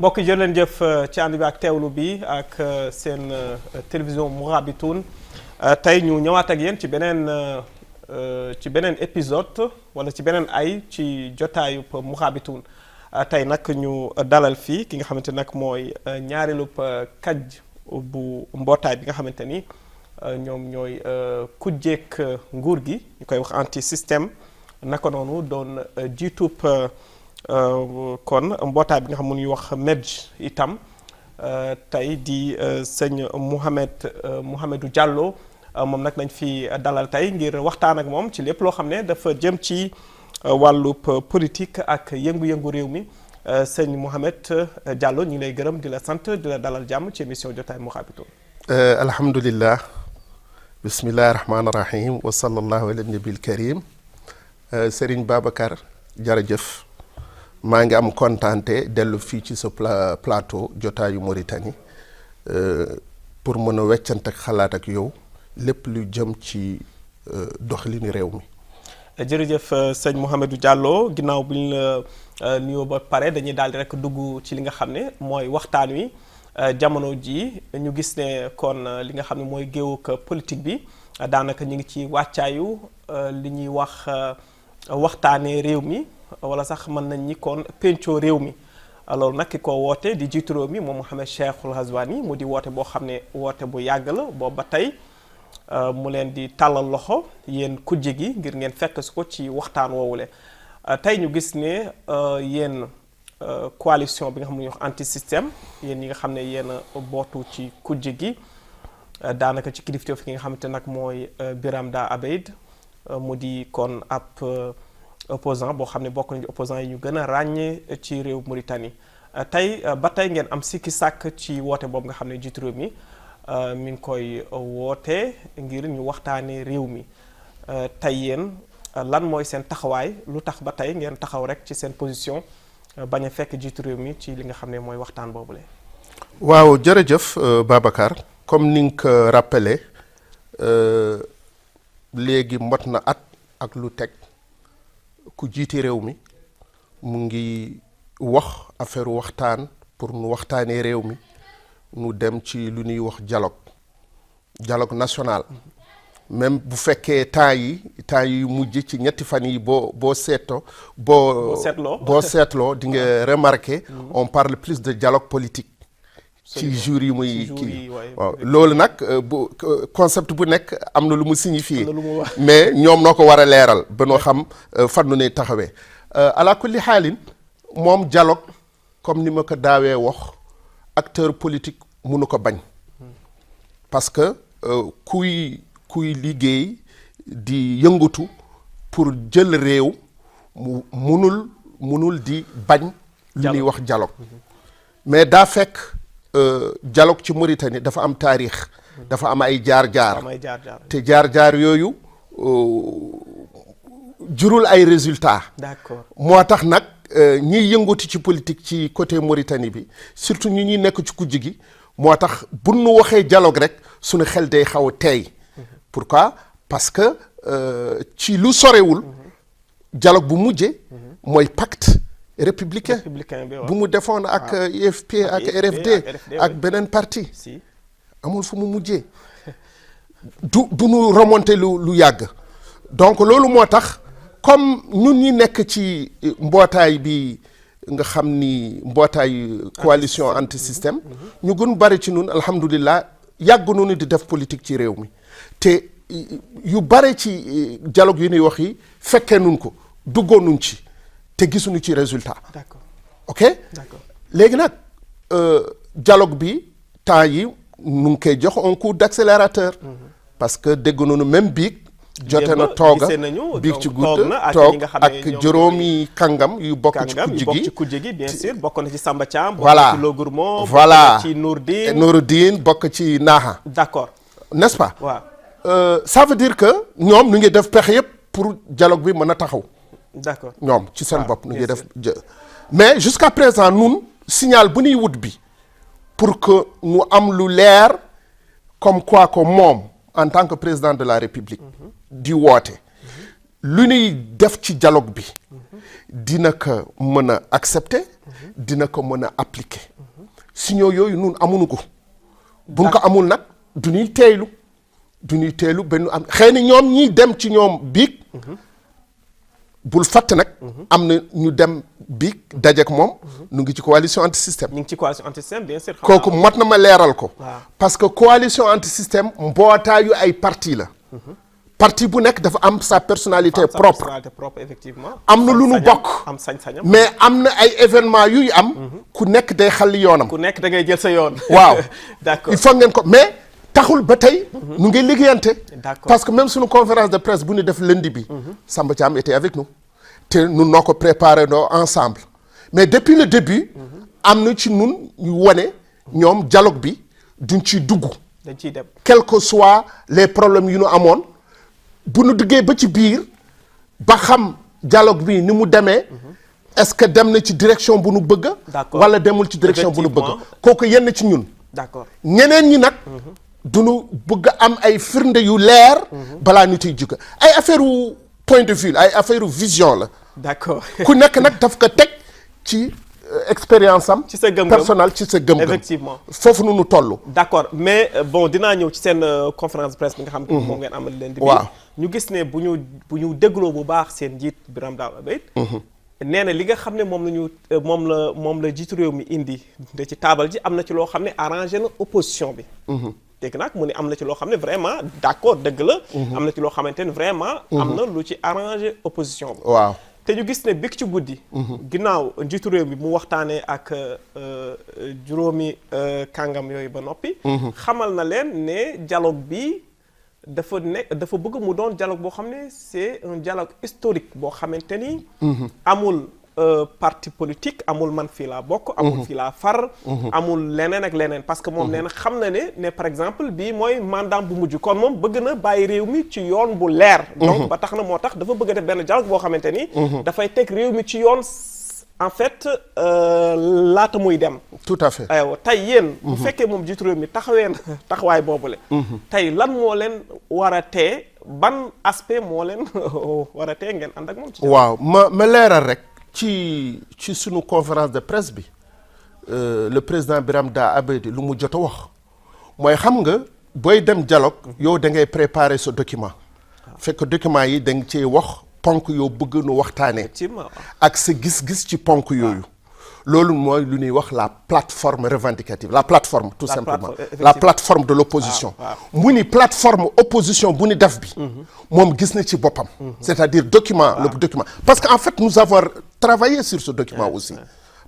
mbokk jërë leen jëf ci ànd bi ak teewlu bi ak seen télévision Mourabitoun tey ñu ñëwaat ak yéen ci beneen épisode wala ci beneen ay ci jotaayub Mourabitoun tey nag ñu dalal fii ki nga xamante nag mooy ñaareelub kaj bu mbootaay bi nga xamante ni ñoom ñooy kujjeek nguur gi ñu koy wax anti système naka noonu doon jiitub kon mbootaay bi nga xam ne ñuy wax MEDJ itam tey di sëñ Mouhamadou Diallo moom nag lañ fi dalal tey ngir waxtaan ak moom ci lépp loo xam ne dafa jëm ci wàllub politique ak yëngu-yëngu réew mi sëñ Mouhamed Diallo ñu ngi lay gërëm di la sant di la dalal jàmm ci émission jotaay Mourabitoun. alhamdulillah bismillahi rahmaani rahim wa sallallahu ala nabil karim Serigne Babacar jërëjëf. maa ngi am kontaante dellu fii ci sa plateau jotaayu Mauritanie pour mën a weccante ak xalaat ak yow lépp lu jëm ci doxalinu réew mi. jërëjëf sëñ Mouhamadou Diallo ginnaaw bu ñu la nuyoo ba pare dañuy daal di rek dugg ci li nga xam ne mooy waxtaan wi jamono ji ñu gis ne kon li nga xam ne mooy géewug politique bi daanaka ñu ngi ci wàccaayu li ñuy wax waxtaanee réew mi. wala sax mën nañ ñi kon pencoo réew mi loolu nag ki ko woote di jiitu réew mi moom Mohamed Cheikhul Ghazouani mu di woote boo xam ne woote bu yàgg la boobu ba tey mu leen di tàllal loxo yéen kujje gi ngir ngeen fekk su ko ci waxtaan woowule tey ñu gis ne yéen coalition bi nga xam ne ñuy wax anti système yéen ñi nga xam ne yéen bootu ci kujje gi daanaka ci kilifteef gi nga xamante nag mooy Biram Da Abeid mu di kon ab opposant boo xam ne bokk nañu opposant yi ñu gën a ràññee ci réew Mauritanie tey ba tey ngeen am sikki sàkk ci woote boobu nga xam ne jiitu réew mi mi ngi koy woote ngir ñu waxtaanee réew mi tey yéen lan mooy seen taxawaay lu tax ba tey ngeen taxaw rek ci seen position bañ a fekk jiitu réew mi ci li nga xam ne mooy waxtaan boobule. waaw jërëjëf Babacar comme ni nga ko rappelé léegi mot na at ak lu teg. ku jiite réew mi mu ngi wax affaire waxtaan pour nu waxtaanee réew mi nu dem ci lu ñuy wax dialogue national même bu fekkee temps yi mujj ci ñetti fan yi boo seetloo di nga remarquer on parle plus de dialogue politique ci jour yi muy kii waaw loolu nag bu concept bu nekk am na lu mu signifié mais ñoom noo ko war a leeral ba noo xam fan nu ne taxawee ala kulli xaalin moom dialogue comme ni ma ko daawee wax acteur politique munu ko bañ parce que kuy liggéey di yëngatu pour jël réew mu munul di bañ lu ñuy wax dialogue mais daa fekk dialogue ci Mauritanie dafa am taarix dafa am ay jaar-jaar te jaar-jaar yooyu jurul ay résultats. d'accord moo tax nag ñiy yëngatu ci politique ci côté Mauritanie bi surtout ñi ñuy nekk ci kujj gi moo tax bu nu waxee dialogue rek suñu xel day xaw a teey pourquoi parce que ci lu sorewul dialogue bu mujje mooy pacte républicain bu mu defoon ak IFP ak RFD ak beneen parti amul fu mu mujjee du nu remonter lu yàgg donc loolu moo tax comme ñun ñi nekk ci mbootaay bi nga xam ni mbootaay coalition anti système ñu gën bari ci ñun alhamdulilah yàgg nañu di def politique ci réew mi te yu bari ci dialogue yu ñuy wax yi fekkee nun ko duggoon nuñ ci te gisuñu ci résultat. d'accord ok léegi nag dialogue bi temps yi nu ngi koy jox un coup d'accélérateur parce que dégg nañu même biig jote na tooga biig ci gudd toog ak juróomi kàngam yu bokk ci kujje gi bien sûr bokk na ci Samba Thiam voilà bokk ci Logourmo voilà bokk ci Nourdine bokk ci Naha d'accord n'est-ce pas waaw ça veut dire que ñoom nu ngi def pexe yëpp pour dialogue bi mën a taxaw d'accord ñoom ci seen bopp nu ngi def mais jusqu'à présent nun signal bu ñuy wut bi pour que nu am lu leer comme quoi que moom en tant que président de la République di woote lu ñuy def ci dialogue bi dina ko mën a accepter dina ko mën a appliquer signaux yooyu nun amuñu ko. buñ ko amul nag du ñuy teeylu benn am xëy na ñoom ñiy dem ci ñoom biig. bul fàtte nag. am na ñu dem biig dajeek moom. ñu ngi ci coalition anti système. ñu ngi ci coalition anti système bien sûr. kooku mat na ma leeral ko. parce que coalition anti système mbootaayu ay parti la. parti bu nekk dafa am sa personnalité propre. Effectivement. am na lu nu bokk. am sañ-sañam mais am na ay événements yuy am. ku nekk day xàll yoonam. ku nekk da ngay jël sa yoon. waaw d'accord il faut ngeen ko mais taxul ba tey. nu ngi liggéeyante. d'accord parce que même suñu conférence de presse bu ñu def lundi bi. Samba Thiam était avec nous. te nun noo ko préparé ndoo ensemble. mais depuis le début. am na ci nun ñu wane ñoom dialogue bi duñ ciy dugg. dañ ciy dem quels que soient les problèmes yu nu amoon. bu nu duggee ba ci biir ba xam dialogue bi ni mu demee est-ce que dem na ci direction bu nu bëgg wala demul ci direction bu nu bëgg kooku yenn ci ñun d'accord ñeneen ñi nag du nu bëgg am ay firnde yu leer balaa ñu ciy jóge ay affaire u point de vue ay affaire u vision la d'accord ku nekk nag daf ko teg ci expérience am ci sa gëm-gëm personnel ci sa gëm-gëm effectivement foofu nu nu toll d'accord mais bon dinaa ñëw ci seen conférence de presse bi nga xam ne moom ngeen amal leen di waaw ñu gis ne bu ñu dégloo bu baax seen njiit Birame Daouda Bèye nee na li nga xam ne moom la jiitu réew mi indi de ci taabal ji am na ci loo xam ne arrangé na opposition bi dégg nag mu ne am na ci loo xam ne vraiment d'accord dëgg la am na ci loo xamante ne vraiment am na lu ci arrangé opposition bi waaw te ñu gis ne bik ci guddi ginnaaw njiitu réew mi mu waxtaanee ak juróomi kàngam yooyu ba noppi xamal na leen ne dialogue bi dafa bëgg mu doon dialogue boo xam ne c'est un dialogue historique boo xamante ni amul parti politique amul man fii laa bokk amul fii laa far amul leneen ak leneen parce que moom nee na xam na ne par exemple bii mooy mandat bu mujj kon moom bëgg na bàyyi réew mi ci yoon bu leer donc ba tax na moo tax dafa bëgg a def benn dialogue boo xamante ni dafay teg réew mi ci yoon en fait laata muy dem tout à fait aywa tey yéen bu fekkee moom jiitu réew mi taxawee na taxawaay boobule tey lan moo leen war a tee ban aspect moo leen war a tee ngeen ànd ak moom ci waaw ma leeral rek ci sunu conférence de presse bi le président Birame Daouda Bèye lu mu jot a wax mooy xam nga booy dem dialogue yow da ngay préparer sa document fekk document yi da nga cee wax ponk yoo bëgg nu waxtaanee ak sa gis-gis ci ponk yooyu loolu mooy lu ñuy wax la plateforme revendicative la plateforme tout simplement la plateforme de l'opposition mu ni plateforme opposition bu ni def bi moom gis na ci boppam c'est-à-dire document le document parce que en fait nous avons travaillé sur ce document aussi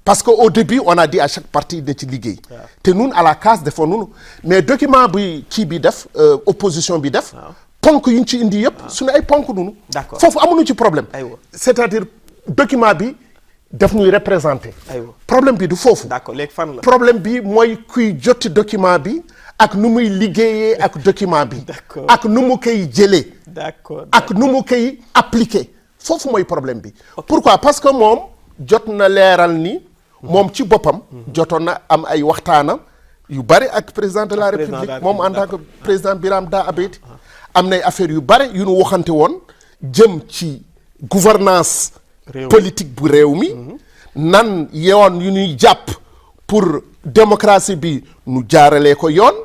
parce que au début on a dit à chaque parti de ci liggéey te nun à la case defoon nunu mais document bi kii bi def opposition bi def ponk yu ñu ci indi yëpp suñu ay ponk nunu foofu amuñu ci problème c'est-à-dire document bi daf ñuy représenter problème bi du foofu d'accord léegi fan la problème bi mooy kuy joti document bi ak nu muy liggéeyee ak document bi ak nu mu koy jëlee d'accord ak nu mu koy appliquer foofu mooy problème bi pourquoi parce que moom jot na leeral ni moom ci boppam jotoon na am ay waxtaanam yu bari ak président de la république moom en tant que président Birame Daouda Bèye am nay affaires yu bari yu nu waxante woon jëm ci gouvernance politique bu réew mi nan yoon yu ñuy jàpp pour démocratie bi nu jaaralee ko yoon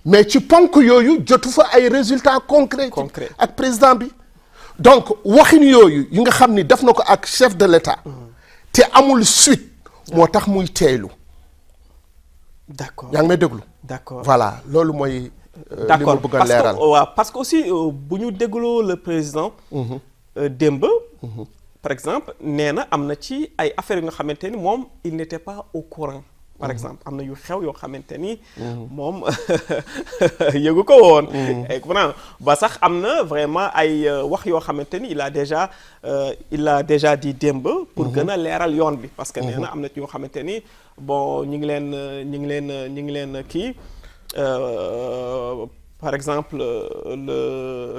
mais ci ponk yooyu jotu fa ay résultats concrets ak président bi donc waxin yooyu yi nga xam ni def na ko ak chef de l'État te amul suite moo tax muy teeylu d'accord yaa ngi may déglu d'accord voilà loolu mooy d'accord li ma bëgg a leeral waaw parce que aussi bu ñu dégloo le président démb par exemple nee na am na ci ay affaires yu nga xamante ni moom il n'était pas au courant par exemple am na yu xew yoo xamante ni moom yëgu ko woon ba sax am na vraiment ay wax yoo xamante ni il a déjà dit démb pour gën a leeral yoon bi parce que nee na am na ci yoo xamante ni bon ñu ngi leen kii par exemple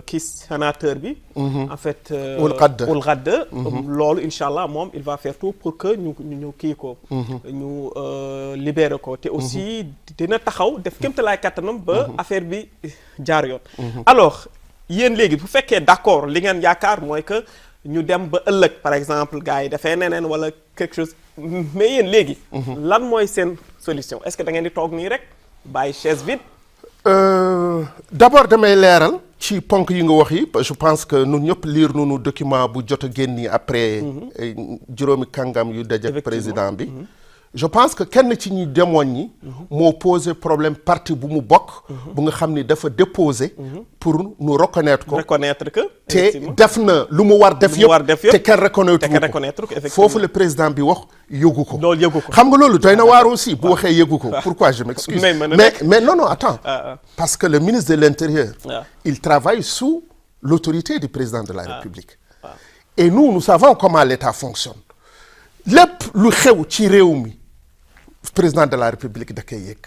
kii sénateur bi en fait Ould Ghadde loolu incha allah moom il va faire tout pour que ñu kii ko ñu libérer ko te aussi dina taxaw def kéemtalaay kattanam ba affaire bi jaar yoon alors yéen léegi bu fekkee d'accord li ngeen yaakaar mooy que ñu dem ba ëllëg par exemple gars yi dafay neneen wala quelque chose mais yéen léegi lan mooy seen solution est-ce que da ngeen di toog nii rek bàyyi chaise vide. D'abord damay leeral ci ponk yi nga wax yi je pense que ñun ñëpp lire nañu document bu jot a génni après juróomi kàngam yu daje président bi. Je pense que kenn ci ñi demoon ñi moo posé problème parti bu mu bokk bu nga xam ni dafa déposé pour nous reconnaître ko que te def na lu mu war def yëpp te kenn reconnaître ko foofu le président bi wax yëgu ko loolu yëgu ko xam nga loolu doy na waar aussi bu waxee yëgu ko pourquoi je m'excuse mais non attends parce que le ministre de l'Intérieur il travaille sous l'autorité du président de la République et nous savons comment l'État fonctionne lépp lu xew ci réew mi président de la République da koy yëg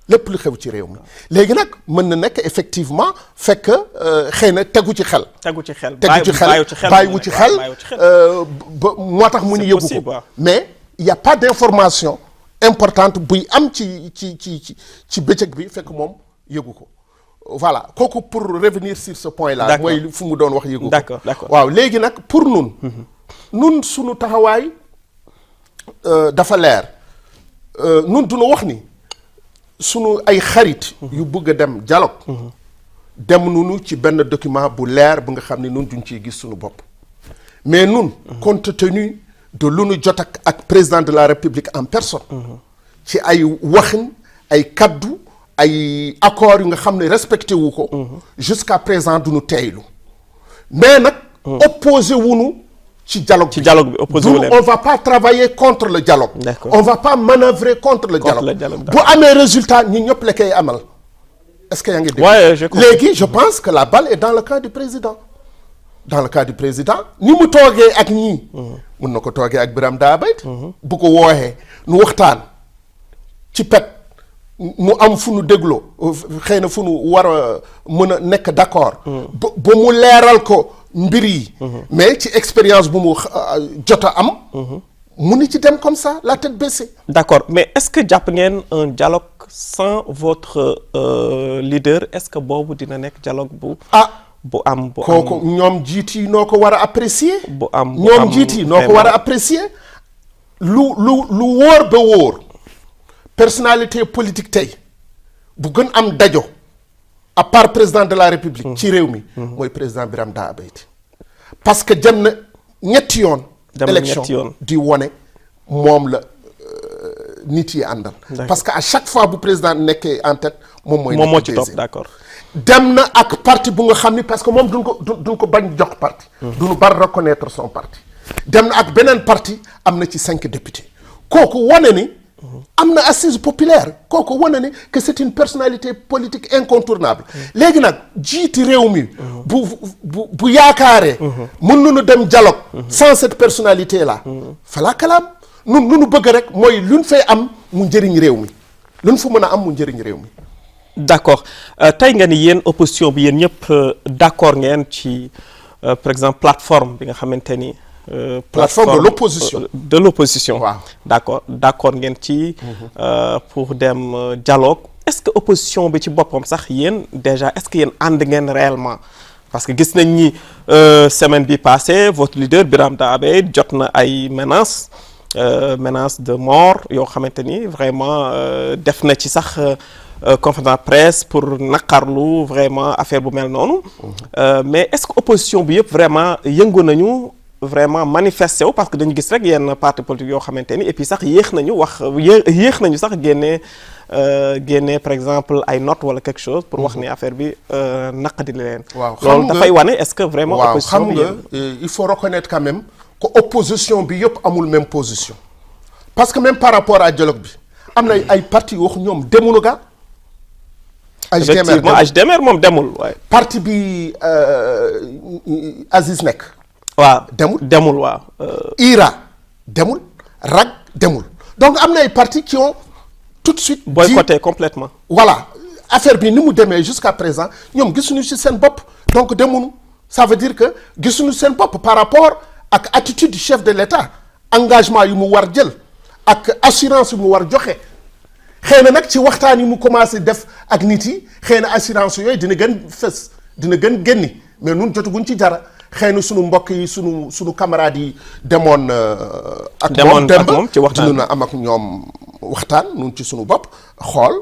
lépp lu xew ci réew mi léegi nag mën na nekk effectivement fekk xëy na tegu ci xel bàyyiwu ci xel ba moo tax mu ñu yëgu ko mais il y a pas d'information importante buy am ci bëccëg bi fekk moom yëgu ko voilà kooku pour revenir sur ce point là mooy fu mu doon wax yëgu ko waaw léegi nag pour nun sunu taxawaay dafa leer nun duna wax ni sunu ay xarit yu bëgg a dem dialogue dem nunu ci benn document bu leer bu nga xam ne nun duñ ciy gis sunu bopp mais nun compte tenu de lu nu jot ak président de la République en personne ci ay waxin ay kaddu ay accords yu nga xam ne respecté wu ko jusqu'à présent duñu teylu mais nag opposé wunu ci dialogue bi opposé wu leen on va pas travailler contre le dialogue on va pas manœuvrer contre le dialogue bu amee résultat ñi ñëpp la koy amal est-ce que yaa ngi dégg léegi je pense que la balle est dans le camp du président ni mu toogee ak ñii mun na ko toogee ak Birame Daabait bu ko wooxee nu waxtaan ci pet mu am fu nu dégloo xëy na fu nu war a mën a nekk d'accord ba mu leeral ko mbir yi mais ci expérience bu mu jot a am mu ni ci dem comme ça la tête baissée d'accord mais est-ce que jàpp ngeen un dialogue sans votre leader est-ce que boobu dina nekk dialogue bu am kooku ñoom jiit yi noo ko war a apprécier ñoom jiit yi noo ko war a apprécier lu wóor ba wóor personnalité politique tey bu gën am dajo à part président de la République ci réew mi mooy président Birame Daabait parce que dem na ñetti yoon élection di wone moom la nit yi àndal parce que à chaque fois bu président nekkee en tête moom moo ci topp d'accord dem na ak parti bu nga xam ni parce que moom duñ ko bañ jox parti duñu bar reconnaître son parti dem na ak beneen parti am na ci 5 députés kooku wone ni am na assise populaire kooku wane ni que c'est une personnalité politique incontournable léegi nag jiiti réew mi bu yaakaaree mën nañu dem dialogue sans cette personnalité là fala kalaam nun lu nu bëgg rek mooy luñ fay am mu njëriñ réew mi luñ fa mën a am mu njëriñ réew mi d'accord tey nga ni yéen opposition bi yéen ñëpp d'accord ngeen ci par exemple plateforme bi nga xamante ni plateforme de l'opposition waaw d'accord ngeen ci pour dem dialogue est-ce que opposition bi ci boppam sax yéen déjà est-ce que yéen ànd ngeen réellement parce que gis nañ ni semaine bi passée votre leader Birame Daabait jot na ay menaces de mort yoo xamante ni vraiment def na ci sax conférence de presse pour naqarlu vraiment affaire bu mel noonu mais est-ce que opposition bi yëpp vraiment yëngu nañu vraiment manifesté wu parce que dañu gis rek yenn parti politique yoo xamante ni et puis sax yéex nañu sax génne par exemple ay notes wala quelque chose pour wax ni affaire bi naqadi leen loolu dafay wane est-ce que vraiment opposition bi xam nga il faut reconnaître quand même que opposition bi yëpp amul même position parce que même par rapport à dialogue bi am na ay parti wax ñoom demunu ga HDMR moom demul waaye parti bi Aziz nekk waaw demul waaw IRA demul RAG demul donc am na ay partis qui ont tout de suite boycotté complètement voilà affaire bi ni mu demee jusqu'à présent ñoom gisuñu ci seen bopp donc demunu ça veut dire que gisuñu seen bopp par rapport ak attitude du chef de l'État engagement yu mu war jël ak assurance yu mu war joxe xëy na nag ci waxtaan yi mu commencé def ak nit yi xëy na assurance yooyu dina gën fës dina gën génni mais nun jotaguñ ci dara xëy na sunu mbokk yi sunu camarades yi demoon ak moom ci waxtaan dina am ak ñoom waxtaan nun ci suñu bopp xool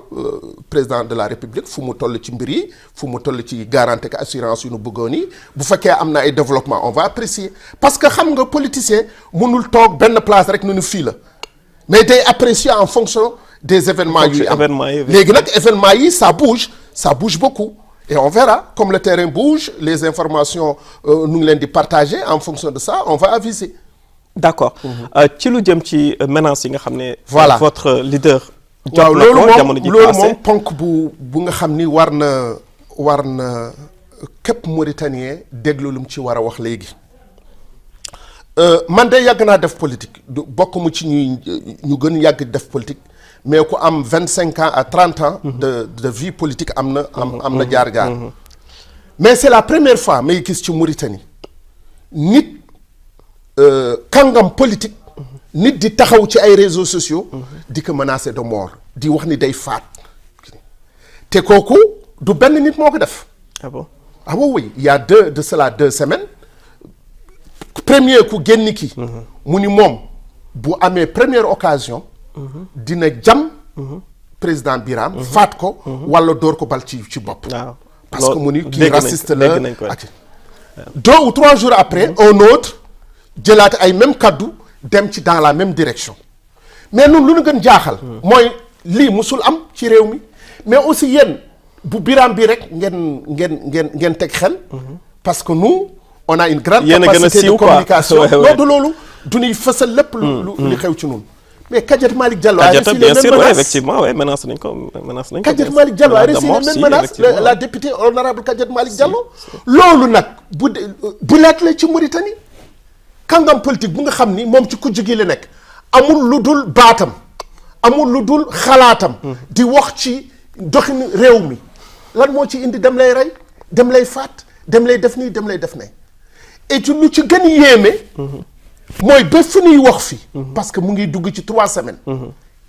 président de la république fu mu toll ci mbir yi fu mu toll ci garantie que assurance yu nu bëggoon yi bu fekkee am na ay développement on va apprécier parce que xam nga politicien mënul toog benn place rek nu fii la mais day apprécier en fonction des événements yu am léegi nag événements yi ça bouge beaucoup et on verra comme le terrain bouge les informations nu ngi leen di partager en fonction de ça on va aviser. D'accord ci lu jëm ci menaces yi nga xam ne. voilà votre leader. waaw jot na ko jamono ji loolu passé moom ponk bu nga xam ni war na képp Mauritanien déglu lu mu ci war a wax léegi. man de yàgg naa def politique bokk mu ci ñu gën yàgg def politique mais ku am 25 ans à 30 ans. de vie politique am na jaar-jaar. mais c'est la première fois may gis ci Mauritanie nit kàngam politique. nit di taxaw ci ay réseaux sociaux. di ko menacer de mort di wax ni day faat. te kooku du benn nit moo ko def. ah bon ah oui il y a de cela 2 semaines. premier ku génn ki mu ni moom bu amee première occasion. dina jam. président Biram faat ko. walla dóor ko bal ci bopp. parce que mu ni kii raciste la ak 2 ou 3 jours après un autre jëlaat ay même kaddu dem ci dans la même direction mais nun lu ñu gën jaaxal mooy lii musul am ci réew mi mais aussi yéen bu Biram bi rek ngeen teg xel parce que nous on a une grande capacité de communication non du loolu du ñuy fësal lépp lu xew ci nun mais Kadiatou Malick Diallo a reçu les mêmes menaces effectivement oui menace nañ ko Kadiatou Malick Diallo a reçu les mêmes menaces la députée honorable Kadiatou Malick Diallo loolu nag bu laat la ci Mauritanie kàngam politique bu nga xam ni moom ci kujj gi la nekk amul lu dul baatam amul lu dul xalaatam di wax ci doxin réew mi lan moo ci indi dem lay rey dem lay faat dem lay def nii dem lay def ne et ci lu ci gën yéeme mooy ba fu ñuy wax fi parce que mu ngi dugg ci 3 semaines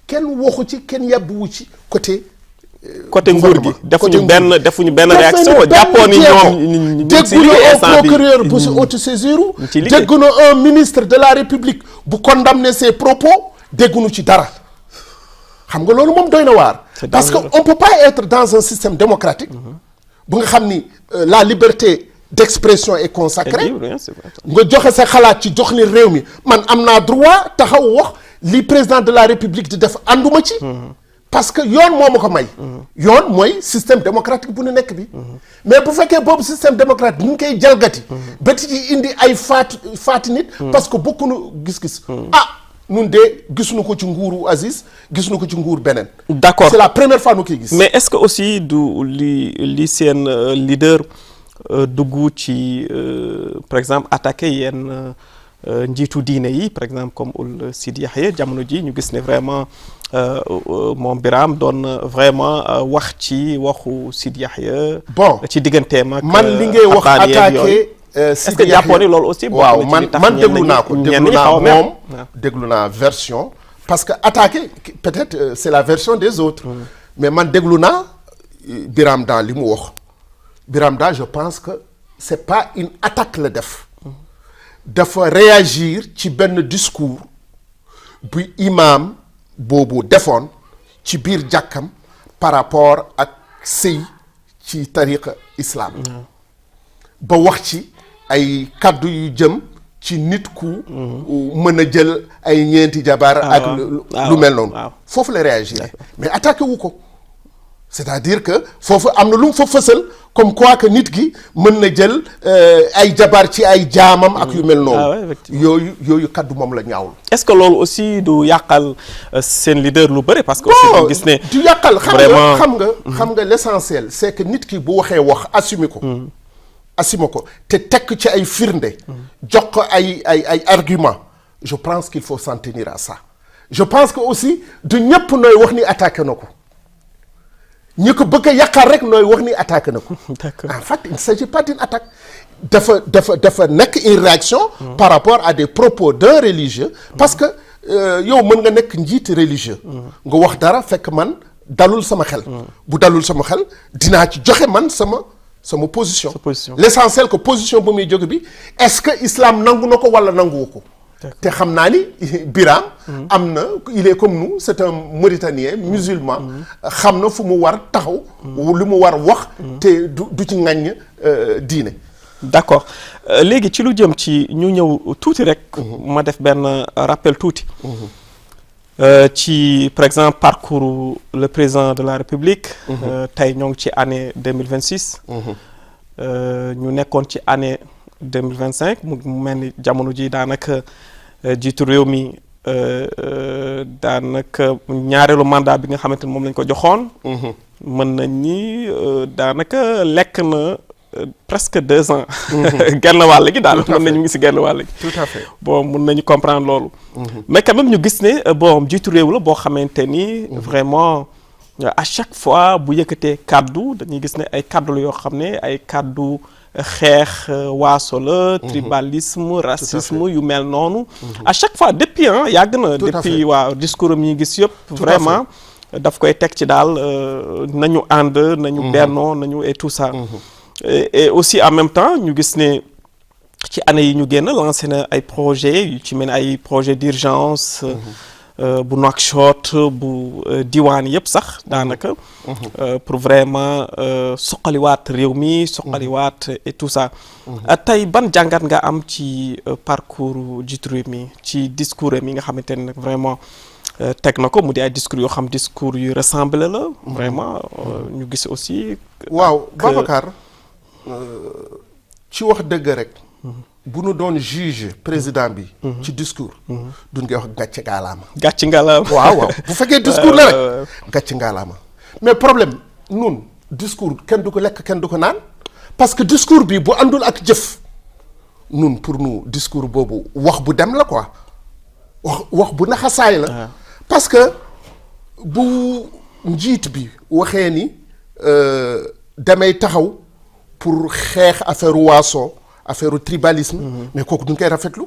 kenn waxu ci kenn yàbbuwu ci côté nguur gi defuñu benn réaction jàppoon ni ñoom dégguñu un procureur bu si autosaisir dégguñu un ministre de la République bu condamner ses propos dégguñu ci dara xam nga loolu moom doy na waar parce que on peut pas être dans un système démocratique bu nga xam ni la liberté d'expression est consacrée nga joxe sa xalaat ci jox ni réew mi man am naa droit taxaw wax li président de la République di def ànduma ci parce que yoon moo ma ko may yoon mooy système démocratique bu nu nekk bi mais bu fekkee boobu système démocratique bu ñu koy jalgati ba ci indi ay faati nit parce que bokkunu gis-gis nun de gisuñu ko ci nguuru Aziz gisuñu ko ci nguur beneen d'accord c'est la première fois nu koy gis mais est-ce que aussi du li seen leader dugg ci par exemple attaqué yenn njiitu diine yi par exemple comme ul Sidi Yahya jamono ji ñu gis ne vraiment moom Biram doon vraiment wax ci waxu Sidi Yahya bon ci digganteem ak man li ngay wax attaqué est-ce que jàppoon ni loolu aussi waaw man déglu naa ko déglu naa version parce que attaqué peut-être c'est la version des autres mais man déglu naa Biram dans li mu wax Biram daal je pense que c'est pas une attaque la def dafa réagir ci benn discours bu imam boobu defoon ci biir jàkkam par rapport ak sëy ci tariqa islam ba wax ci ay kaddu yu jëm ci nit ku mën a jël ay ñeenti jabar ak lu mel noonu foofu la réagir mais attaqué wu ko c'est-à-dire que foofu am na lu mu fa fësal comme quoi que nit gi mën na jël ay jabar ci ay jaamam ak yu mel noonu yooyu kaddu moom la ñaawul est-ce que loolu aussi du yàqal seen leader lu bëri parce que aussi ñu gis ne du yàqal xam nga l'essentiel c'est que nit ki bu waxee wax assumer ko te tekk ci ay firnde jox ko ay argument je pense qu'il faut s'en tenir à ça je pense que aussi du ñëpp nooy wax ni attaqué na ko ñi ko bëgg a yàqal rek nooy wax ni attaqué na ko en fait il ne s'agit pas d'une attaque dafa nekk une réaction par rapport à des propos d'un religieux parce que yow mën nga nekk njiit religieux nga wax dara fekk man dalul sama xel bu dalul sama xel dinaa ci joxe man sama position l'essentiel que position bu muy jóge bi est-ce que islam nangu na ko wala nanguwu ko te xam naa ni Birame am na il est comme nous c'est un Mauritanien musulman xam na fu mu war taxaw lu mu war wax te du ci ŋàññ diine. d'accord léegi ci lu jëm ci ñu ñëw tuuti rek ma def benn rappel tuuti ci par exemple parcours le président de la République tey ñoo ngi ci année 2026 ñu nekkoon ci année 2025 mu mel ni jamono ji daanaka jiitu réew mi daanaka ñaareelu mandat bi nga xamante ni moom lañ ko joxoon mën nañ ni daanaka lekk na presque 2 ans genn wàll gi daal mën nañu ngi si genn wàll gi tout à fait bon mën nañu comprendre loolu mais quand même ñu gis ne bon jiitu réew la boo xamante ni vraiment à chaque fois bu yëkkatee kaddu dañuy gis ne ay kaddu la yoo xam ne ay kaddu xeex waaso la tribalisme racisme yu mel noonu à chaque fois depuis yàgg na depuis waaw discours am yi gis yëpp vraiment daf koy teg ci daal nañu ànd nañu bennoo nañu et tout ça et aussi en même temps ñu gis ne ci année yi ñu génn lancé na ay projets yu ci mel ne ay projet d'urgence bu Nouakchott bu diwaan yëpp sax daanaka pour vraiment soqaliwaat réew mi soqaliwaat et tout ça tey ban jàngat nga am ci parcours jiitu réew mi ci discours mi nga xamante ne nag vraiment teg na ko mu di ay discours yoo xam discours yu ressemblé la vraiment ñu gis aussi waaw Babacar ci wax dëgg rek bu nu doon juge président bi ci discours duñ koy wax gàcce ngaalaama gàcce ngaalaama waaw bu fekkee discours la rek gàcce ngaalaama mais problème nun discours kenn du ko lekk kenn du ko naan parce que discours bi bu àndul ak jëf nun pour nous discours boobu wax bu dem la quoi wax bu naxasaay la parce que bu njiit bi waxee ni damay taxaw pour xeex affaire waaso affaire tribalisme mais kooku duñ koy rafetlu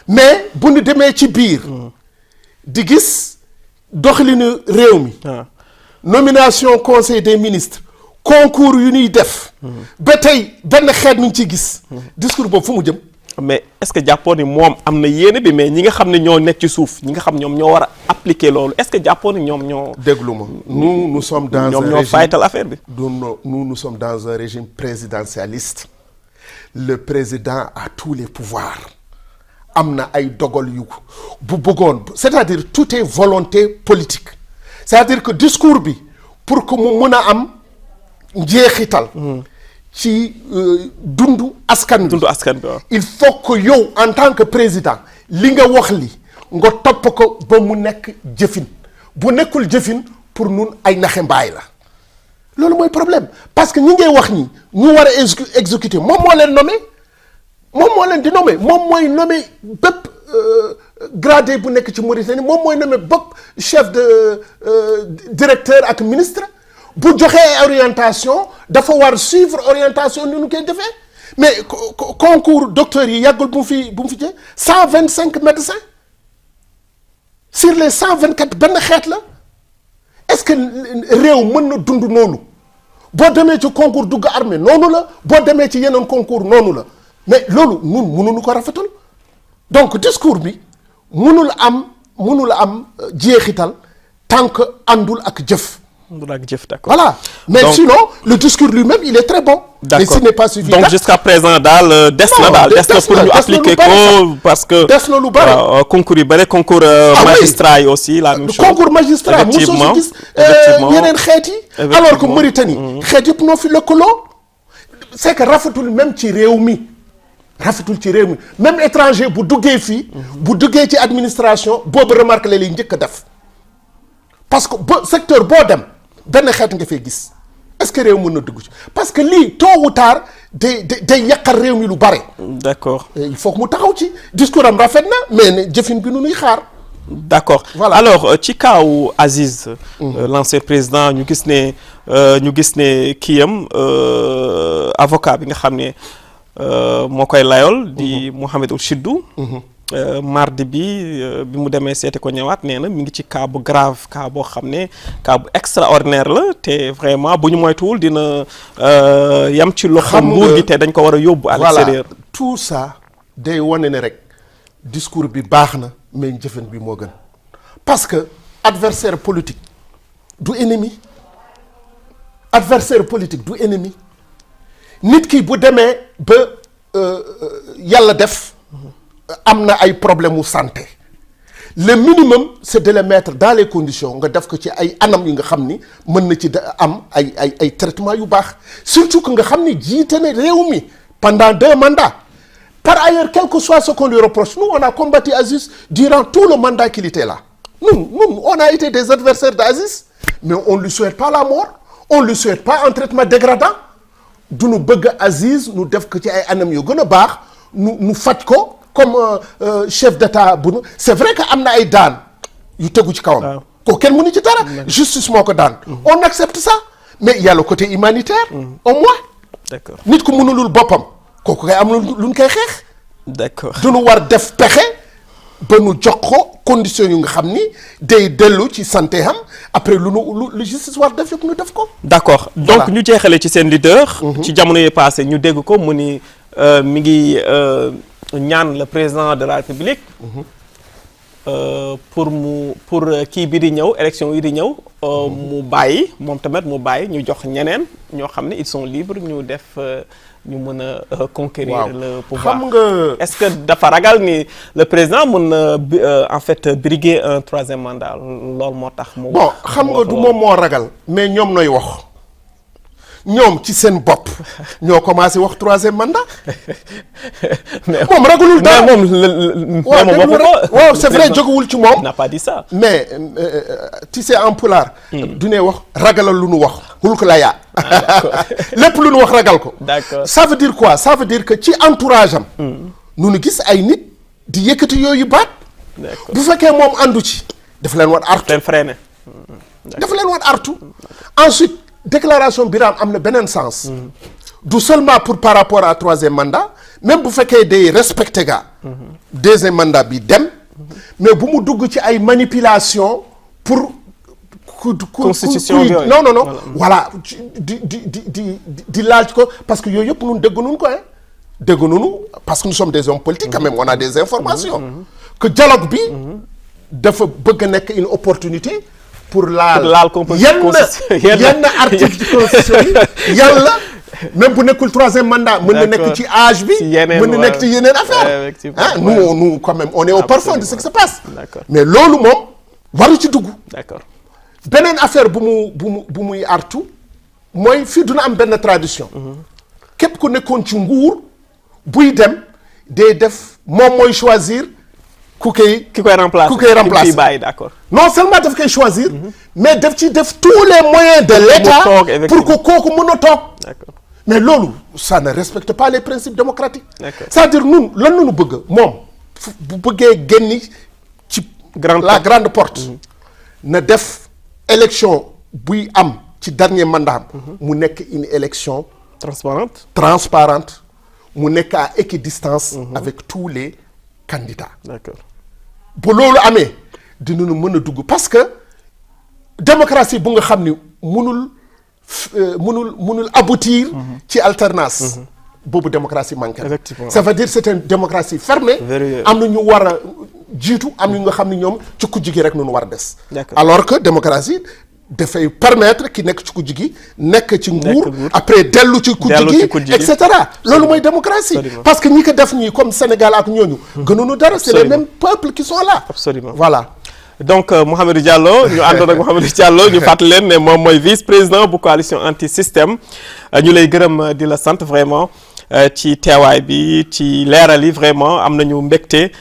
mais bu ñu demee ci biir di gis doxalinu réew mi nomination conseil des ministres concours yu ñuy def ba tey benn xeet ñu ciy gis discours boobu fu mu jëm mais est-ce que jàppoo ni moom am na yéene bi mais ñi nga xam ne ñoo nekk ci suuf ñi nga xam ñoom ñoo war a appliquer loolu est-ce que jàppoo ni ñoom ñoo déglu ma nous sommes dans ñoom un ñoo régime faytal affaire bi nous sommes dans un régime présidentialiste le président a tous les pouvoirs am na ay dogal yu bu bëggoon c'est-à-dire tout est volonté politique c'est-à-dire que discours bi pour que mu mën a am njeexital ci dundu askan bi waaw il faut que yow en tant que président li nga wax li nga topp ko ba mu nekk jëfin bu nekkul jëfin pour nun ay naxe mbaay la loolu mooy problème parce que ñi ngay wax ñi ñu war a exécuter moom moo leen nommé moom moo leen di nommé moom mooy nommé bépp gradé bu nekk ci Mauritanie moom mooy nommé bépp chef de directeur ak ministre bu joxee orientation dafa war suivre orientation ni ñu koy defee mais concours docteurs yi yàggul bu mu fi jee 125 médecins sur les 124 benn xeet la est-ce que réew mën na dund noonu boo demee ci concours dugg armée noonu la boo demee ci yeneen concours noonu la mais loolu ñun mënuñu ko rafetal donc discours bi mënul am jeexital tant que àndul ak jëf. D'accord. Voilà. Mais donc, sinon, le discours lui-même, il est très bon. D'accord. Mais ce n'est pas suffisant. Donc, jusqu'à présent, dans des pour nous appliquer parce que concours, concours magistrat aussi, la même chose. Concours magistrat, effectivement. Alors que Mauritanie, c'est que rafetul même ci réew mi. Rafetul ci réew mi. Même étranger, bu duggee fii, bu duggee ci administration, boobu remarque la lay njëkk a def. Parce que secteur boo dem benn xeet nga fay gis est-ce que réew mën na dugg ci parce que lii tôt ou tard day yàqal réew mi lu bare. D'accord. il faut que mu taxaw ci discours am rafet na mais ne jëfin bi nu nuy xaar. D'accord. Voilà. Alors ci kaawu Aziz. L'ancien président ñu gis ne kii am avocat bi nga xam ne moo koy layool. di Mohamed Ould Chiddou. mardi bi mu demee seeti ko ñëwaat nee na mi ngi ci cas bu grave cas boo xam ne cas bu extraordinaire la te vraiment bu ñu moytuwul dina yam ci loxo nguur gi te dañ ko war a yóbbu à l'extérieur. Tout ça day wane ne rek discours bi baax na mais jëfen bi moo gën parce que adversaire politique du ennemi nit ki bu demee ba yàlla def am na ay problème mu santé le minimum c'est de le mettre dans les conditions nga def ko ci ay anam yi nga xam ni mën na ci am ay traitement yu baax surtout que nga xam ni jiite na réew mi pendant 2 mandats. Par ailleurs, quel que soit ce qu'on lui reproche, nous, on a combattu Aziz durant tout le mandat qu'il était là. Nous, on a été des adversaires d'Aziz, mais on ne lui souhaite pas la mort, on ne lui souhaite pas un traitement dégradant. D'où nous bëgg Aziz, nous devons que ay anam yu gën a baax, nous faj ko comme chef d'État bu nu. C'est vrai que am na ay daan yu tegu ci kawam. Ko kenn mënu ci dara. Justice moo ko daan. On accepte ça, mais il y a le côté humanitaire, au moins. D'accord. Nit ku mënulul boppam. kooku kay am lu ñu koy xeex. d'accord duñu war def pexe ba nu jox ko conditions yu nga xam ni day dellu ci santé am après lu justice war def yëpp ñu def ko. d'accord donc ñu jeexale ci seen leader. ci jamono yi passé ñu dégg ko mu ni mi ngi ñaan le président de la République. pour kii bi di ñëw élection yi di ñëw. mu bàyyi moom tamit mu bàyyi ñu jox ñeneen ñoo xam ne ils sont libres ñu def. ñu mën a conquérir le pouvoir. xam nga est-ce que dafa ragal ni le président mën na en fait briguer un 3e mandat loolu moo tax. mu bon xam nga du moom moo ragal. mais ñoom nooy wax ñoom ci seen bopp ñoo commencé wax 3e mandat. moom ragalul dara moom waaw c'est vrai jógewul ci moom. n'a pas dit ça. mais tu sais en pulaar. du ne wax ragalal lu nu wax. hulk la yaa. lépp lu nu wax ragal ko. d'accord ça veut dire quoi ça veut dire que ci entourage am. nu gis ay nit di yëkkati yooyu baat. d'accord bu fekkee moom àndu ci. dafa leen war artu leen freiné. dafa leen war artu. ensuite déclaration Birame am na beneen sens. du seulement pour par rapport à 3e mandat même bu fekkee day respecté ga 2e mandat bi dem. mais bu mu dugg ci ay manipulation pour. constitution yooyu non voilà di laaj ko parce que yooyu yëpp ñun dégg nañu ko dégg nañu parce que nous sommes des hommes politiques quand même on a des informations. que dialogue bi. dafa bëgg a nekk une opportunité. pour laal yenn article ci constitution yi yàlla même bu nekkul 3e mandat. mën na nekk ci âge bi. mën na nekk ci yeneen affaire nous quand même on est au parfum de ce qui se passe. mais loolu moom waru ci dugg. d'accord. beneen affaire bu muy artu mooy fii duna am benn tradition. képp ku nekkoon ci nguur buy dem day def moom mooy choisir ki koy remplacer bàyyi d'accord. non seulement daf koy choisir. mais daf ci def tous les moyens de l'État pour que kooku mën a toog. d'accord mais loolu ça ne respecte pas les principes démocratiques. d'accord c'est-à-dire ñun lan la ñu bëgg moom bu bëggee génni ci la grande porte. na def. élection buy am ci dernier mandat mu nekk une élection transparente mu nekk à équidistance avec tous les candidats. d'accord bu loolu amee dinañu mën a dugg parce que démocratie bu nga xam ni mënul aboutir ci alternance boobu démocratie manqué. effectivement ça veut dire c'est une démocratie fermée. am na ñu war a jiitu am na ñu nga xam ni ñoom ci kujj gi rek nu war a des. alors que démocratie dafay permettre ki nekk ci kujj gi nekk ci nguur après dellu ci kujj gi et cetera loolu mooy démocratie. parce que ñi ko def ñii comme Sénégal ak ñooñu. gënuñu dara c'est les mêmes peuples qui sont là. absolument voilà. donc Mouhamadou Diallo ñu àndoon ak Mouhamadou Diallo ñu fàttali leen ne moom mooy vice-président bu coalition anti-système ñu lay gërëm di la sant vraiment ci teewaay bi ci leeral yi vraiment am nañu mbégte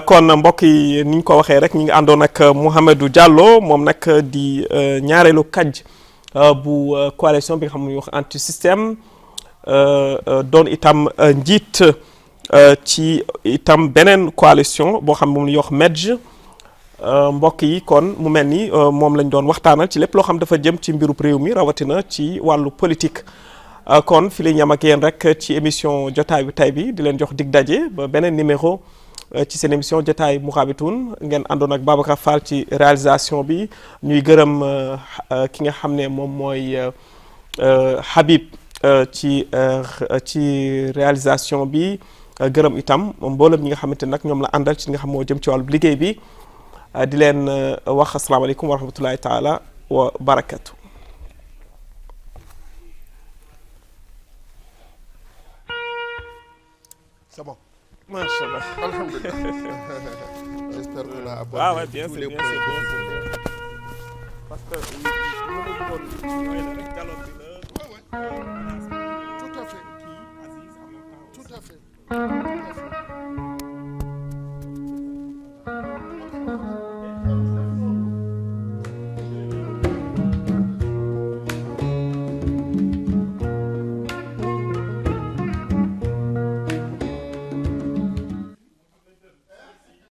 kon mbokk yi ni ñu ko waxee rek ñu ngi àndoon ak Mouhamadou Diallo moom nag di ñaareelu kàjj bu coalition bi nga xam ne wax anti-système doon itam njiit ci itam beneen coalition boo xam ne moom la ñuy wax MEDJ. mbokk yi kon mu mel ni moom lañ doon waxtaanal ci lépp loo xam dafa jëm ci mbirub réew mi rawatina ci wàllu politique kon fi la ñu yam ak yéen rek ci émission jotaay bi tay bi di leen jox dig daje ba beneen numéro ci seen émission jotaay Mourabitoun ngeen àndoon ak Babacar Fall ci réalisation bi ñuy gërëm ki nga xam ne moom mooy Habib ci réalisation bi gërëm itam mboolem ñi nga xamante nag ñoom la àndal ci li nga xam moo jëm ci wàllu liggéey bi di leen wax asalaamaaleykum wa rahmatullahi taala wa barakatu. C'est bon. Machallah. Alhamdulillah. J'espère qu'on a abordé Ah ouais, bien tous sûr, les bien points. sûr, bien sûr. Parce que li ma bëggoon mooy rek dialogue bi la. Tout à fait. Kii Aziz en même temps. Tout à fait. Tout à fait.